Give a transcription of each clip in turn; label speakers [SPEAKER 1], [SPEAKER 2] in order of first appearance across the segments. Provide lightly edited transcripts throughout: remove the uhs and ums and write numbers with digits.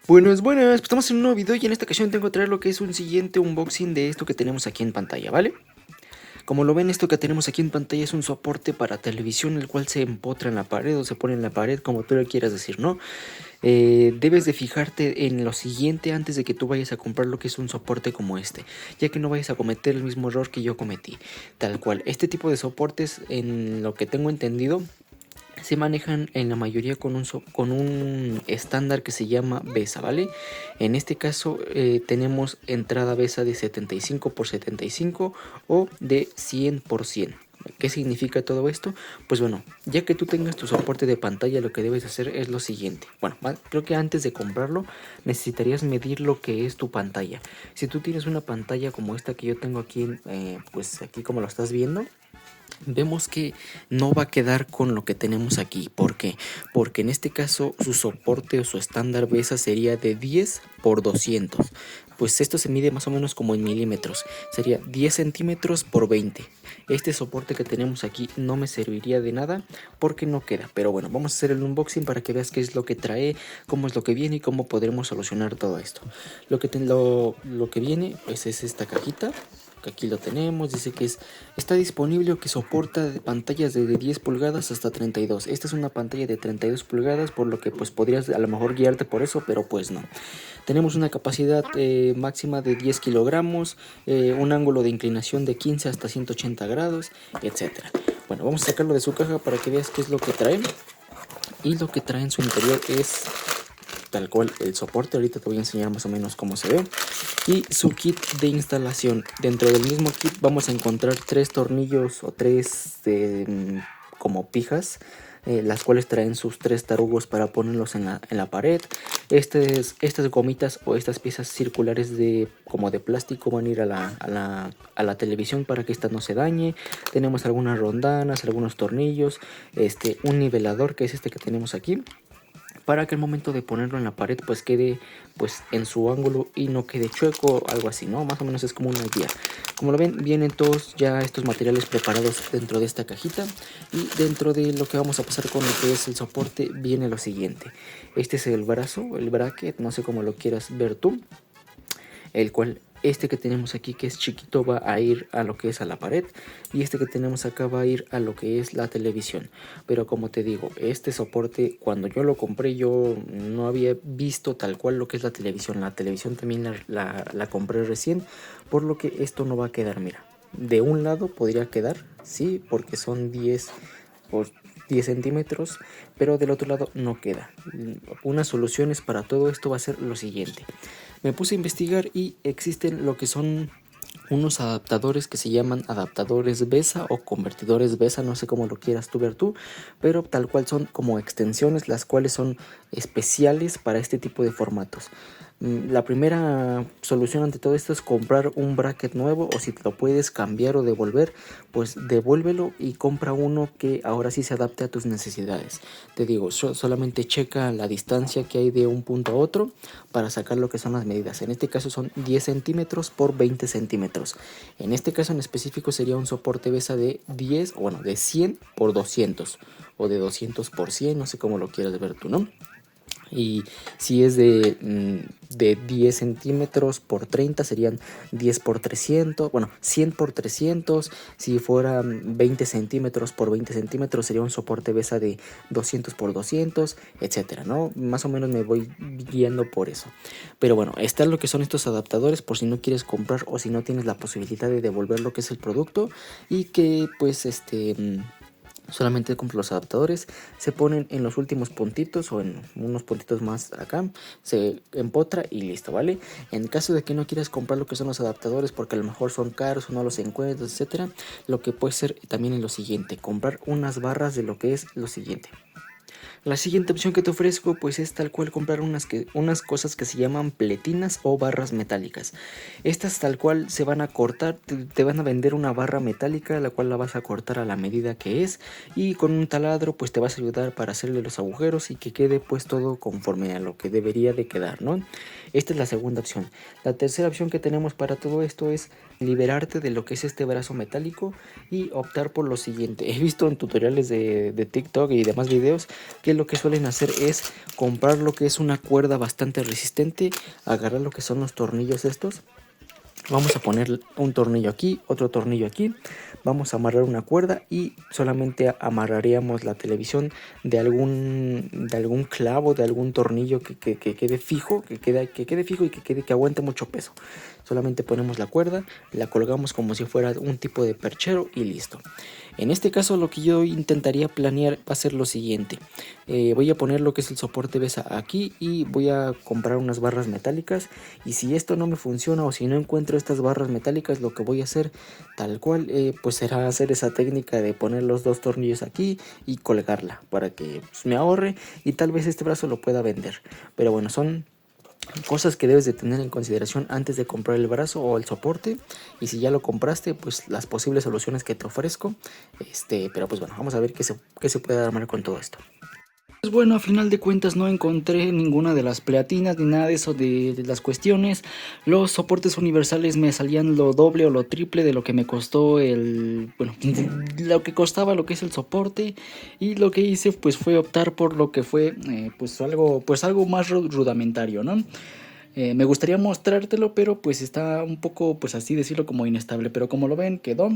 [SPEAKER 1] Buenas, buenas, pues estamos en un nuevo video y en esta ocasión tengo que traer lo que es un siguiente unboxing de esto que tenemos aquí en pantalla, ¿vale? Como lo ven, esto que tenemos aquí en pantalla es un soporte para televisión, el cual se empotra en la pared o se pone en la pared, como tú lo quieras decir, ¿no? Debes de fijarte en lo siguiente antes de que tú vayas a comprar lo que es un soporte como este, ya que no vayas a cometer el mismo error que yo cometí. Tal cual, este tipo de soportes, en lo que tengo entendido, se manejan en la mayoría con un estándar que se llama BESA, ¿vale? En este caso tenemos entrada BESA de 75 por 75 o de 100 por 100. ¿Qué significa todo esto? Pues bueno, ya que tú tengas tu soporte de pantalla, lo que debes hacer es lo siguiente. Bueno, creo que antes de comprarlo necesitarías medir lo que es tu pantalla. Si tú tienes una pantalla como esta que yo tengo aquí, pues aquí como lo estás viendo, vemos que no va a quedar con lo que tenemos aquí. ¿Por qué? Porque en este caso su soporte o su estándar BESA sería de 10 por 200. Pues esto se mide más o menos como en milímetros. Sería 10 centímetros por 20. Este soporte que tenemos aquí no me serviría de nada porque no queda. Pero bueno, vamos a hacer el unboxing para que veas qué es lo que trae, cómo es lo que viene y cómo podremos solucionar todo esto. Lo que viene pues es esta cajita. Aquí lo tenemos, dice que está disponible o que soporta pantallas de 10 pulgadas hasta 32. Esta es una pantalla de 32 pulgadas, por lo que pues podrías a lo mejor guiarte por eso, pero pues no. Tenemos una capacidad máxima de 10 kilogramos, un ángulo de inclinación de 15 hasta 180 grados, etcétera. Bueno, vamos a sacarlo de su caja para que veas qué es lo que trae. Y lo que trae en su interior es tal cual el soporte. Ahorita te voy a enseñar más o menos cómo se ve. Y su kit de instalación. Dentro del mismo kit vamos a encontrar 3 tornillos o 3 como pijas, las cuales traen sus 3 tarugos para ponerlos en la pared. Estas gomitas o estas piezas circulares como de plástico van a ir a la televisión para que esta no se dañe. Tenemos algunas rondanas, algunos tornillos, un nivelador que es este que tenemos aquí, para que el momento de ponerlo en la pared pues quede pues en su ángulo y no quede chueco, algo así, ¿no? Más o menos es como una guía. Como lo ven, vienen todos ya estos materiales preparados dentro de esta cajita, y dentro de lo que vamos a pasar con lo que es el soporte viene lo siguiente. Este es el brazo, el bracket, no sé cómo lo quieras ver tú, el cual este que tenemos aquí, que es chiquito, va a ir a lo que es a la pared, y este que tenemos acá va a ir a lo que es la televisión. Pero como te digo, este soporte cuando yo lo compré yo no había visto tal cual lo que es la televisión. La televisión también la compré recién, por lo que esto no va a quedar, mira. De un lado podría quedar, sí, porque son 10 por 10 centímetros, pero del otro lado no queda. Unas soluciones para todo esto va a ser lo siguiente. Me puse a investigar y existen lo que son unos adaptadores que se llaman adaptadores BESA o convertidores BESA, no sé cómo lo quieras tú ver tú, pero tal cual son como extensiones, las cuales son especiales para este tipo de formatos. La primera solución ante todo esto es comprar un bracket nuevo, o si te lo puedes cambiar o devolver, pues devuélvelo y compra uno que ahora sí se adapte a tus necesidades. Te digo, solamente checa la distancia que hay de un punto a otro para sacar lo que son las medidas. En este caso son 10 centímetros por 20 centímetros. En este caso en específico sería un soporte BESA de 10, bueno, de 100 por 200 o de 200 por 100, no sé cómo lo quieras ver tú, ¿no? Y si es de 10 centímetros por 30 serían 10 por 300, bueno, 100 por 300. Si fuera 20 centímetros por 20 centímetros sería un soporte BESA de 200 por 200, etcétera, ¿no? Más o menos me voy guiando por eso. Pero bueno, está lo que son estos adaptadores por si no quieres comprar o si no tienes la posibilidad de devolver lo que es el producto, y que pues solamente compro los adaptadores, se ponen en los últimos puntitos o en unos puntitos más acá, se empotra y listo, ¿vale? En caso de que no quieras comprar lo que son los adaptadores porque a lo mejor son caros o no los encuentras, etcétera, lo que puede ser también es lo siguiente: comprar unas barras de lo que es lo siguiente. La siguiente opción que te ofrezco pues es tal cual comprar unas cosas que se llaman pletinas o barras metálicas. Estas tal cual se van a cortar, te van a vender una barra metálica, la cual la vas a cortar a la medida que es, y con un taladro pues te vas a ayudar para hacerle los agujeros y que quede pues todo conforme a lo que debería de quedar, ¿no? Esta es la segunda opción. La tercera opción que tenemos para todo esto es liberarte de lo que es este brazo metálico y optar por lo siguiente. He visto en tutoriales de TikTok y demás videos que lo que suelen hacer es comprar lo que es una cuerda bastante resistente, agarrar lo que son los tornillos estos. Vamos a poner un tornillo aquí, otro tornillo aquí, vamos a amarrar una cuerda y solamente amarraríamos la televisión de algún clavo, de algún tornillo que quede fijo, que quede fijo y que aguante mucho peso. Solamente ponemos la cuerda, la colgamos como si fuera un tipo de perchero y listo. En este caso lo que yo intentaría planear va a ser lo siguiente. Voy a poner lo que es el soporte BESA aquí y voy a comprar unas barras metálicas, y si esto no me funciona o si no encuentro estas barras metálicas, lo que voy a hacer tal cual pues será hacer esa técnica de poner los dos tornillos aquí y colgarla para que pues, me ahorre y tal vez este brazo lo pueda vender. Pero bueno, son cosas que debes de tener en consideración antes de comprar el brazo o el soporte, y si ya lo compraste, pues las posibles soluciones que te ofrezco. Pero pues bueno, vamos a ver qué se puede armar con todo esto. Pues bueno, a final de cuentas no encontré ninguna de las platinas ni nada de eso de las cuestiones. Los soportes universales me salían lo doble o lo triple de lo que me costó lo que costaba lo que es el soporte, y lo que hice pues fue optar por lo que fue pues algo más rudimentario, ¿no? Me gustaría mostrártelo, pero pues está un poco, pues así decirlo, como inestable, pero como lo ven, quedó.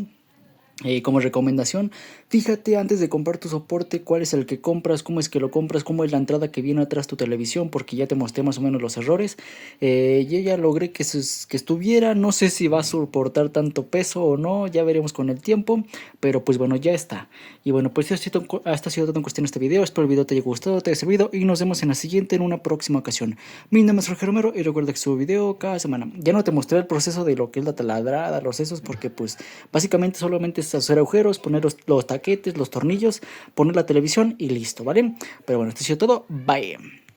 [SPEAKER 1] Como recomendación, fíjate antes de comprar tu soporte cuál es el que compras, cómo es que lo compras, cómo es la entrada que viene atrás tu televisión, porque ya te mostré más o menos los errores. Yo ya logré que estuviera, no sé si va a soportar tanto peso o no, ya veremos con el tiempo, pero pues bueno, ya está. Y bueno, pues esto ha sido todo en cuestión de este video. Espero el video te haya gustado, te haya servido, y nos vemos en la siguiente, en una próxima ocasión. Mi nombre es Jorge Romero y recuerda que subo video cada semana. Ya no te mostré el proceso de lo que es la taladrada, los esos, porque pues básicamente solamente hacer agujeros, poner los taquetes, los tornillos, poner la televisión y listo, ¿vale? Pero bueno, esto ha sido todo. Bye.